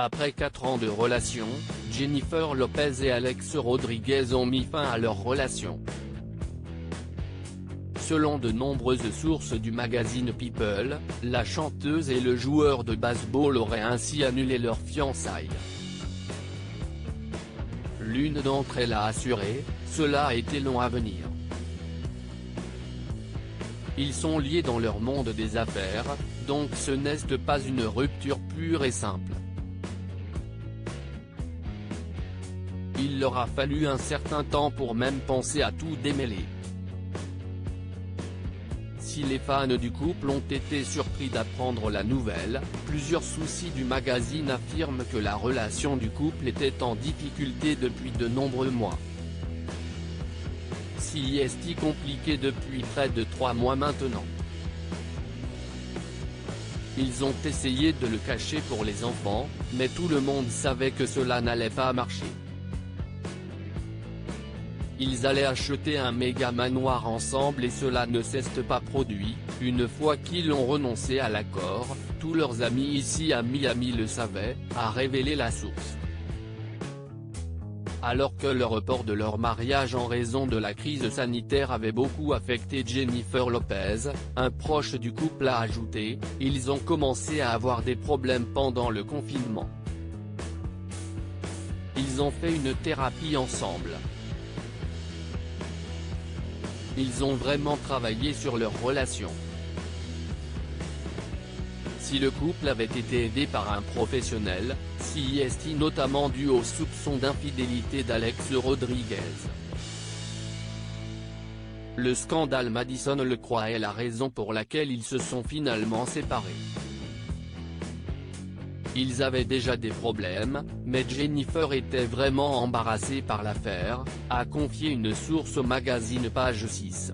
Après 4 ans de relation, Jennifer Lopez et Alex Rodriguez ont mis fin à leur relation. Selon de nombreuses sources du magazine People, la chanteuse et le joueur de baseball auraient ainsi annulé leur fiançailles. L'une d'entre elles a assuré « Cela a été long à venir. Ils sont liés dans leur monde des affaires, donc ce n'est pas une rupture pure et simple. Il leur a fallu un certain temps pour même penser à tout démêler. » Si les fans du couple ont été surpris d'apprendre la nouvelle, plusieurs sources du magazine affirment que la relation du couple était en difficulté depuis de nombreux mois. C'est compliqué depuis près de 3 mois maintenant. Ils ont essayé de le cacher pour les enfants, mais tout le monde savait que cela n'allait pas marcher. Ils allaient acheter un méga manoir ensemble et cela ne s'est pas produit. Une fois qu'ils ont renoncé à l'accord, tous leurs amis ici à Miami le savaient, a révélé la source. Alors que le report de leur mariage en raison de la crise sanitaire avait beaucoup affecté Jennifer Lopez, un proche du couple a ajouté, ils ont commencé à avoir des problèmes pendant le confinement. Ils ont fait une thérapie ensemble. Ils ont vraiment travaillé sur leur relation. Si le couple avait été aidé par un professionnel, c'est notamment dû aux soupçons d'infidélité d'Alex Rodriguez. Le scandale Madison le croit est la raison pour laquelle ils se sont finalement séparés. Ils avaient déjà des problèmes, mais Jennifer était vraiment embarrassée par l'affaire, a confié une source au magazine Page 6.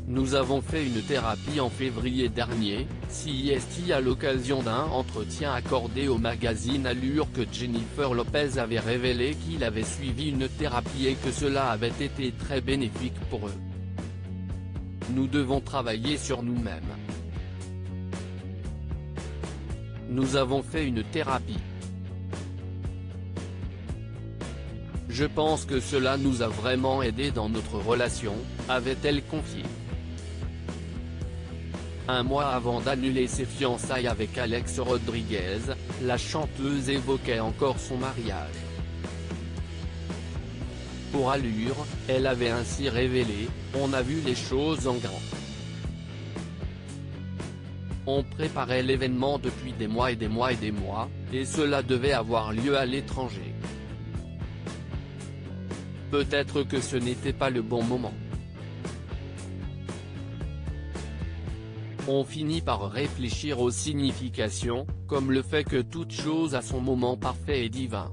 Nous avons fait une thérapie en février dernier, c'est à l'occasion d'un entretien accordé au magazine Allure que Jennifer Lopez avait révélé qu'il avait suivi une thérapie et que cela avait été très bénéfique pour eux. Nous devons travailler sur nous-mêmes. Nous avons fait une thérapie. Je pense que cela nous a vraiment aidé dans notre relation, avait-elle confié. Un mois avant d'annuler ses fiançailles avec Alex Rodriguez, la chanteuse évoquait encore son mariage. Pour Allure, elle avait ainsi révélé « On a vu les choses en grand. On préparait l'événement depuis des mois et des mois et des mois, et cela devait avoir lieu à l'étranger. Peut-être que ce n'était pas le bon moment. On finit par réfléchir aux significations, comme le fait que toute chose a son moment parfait et divin.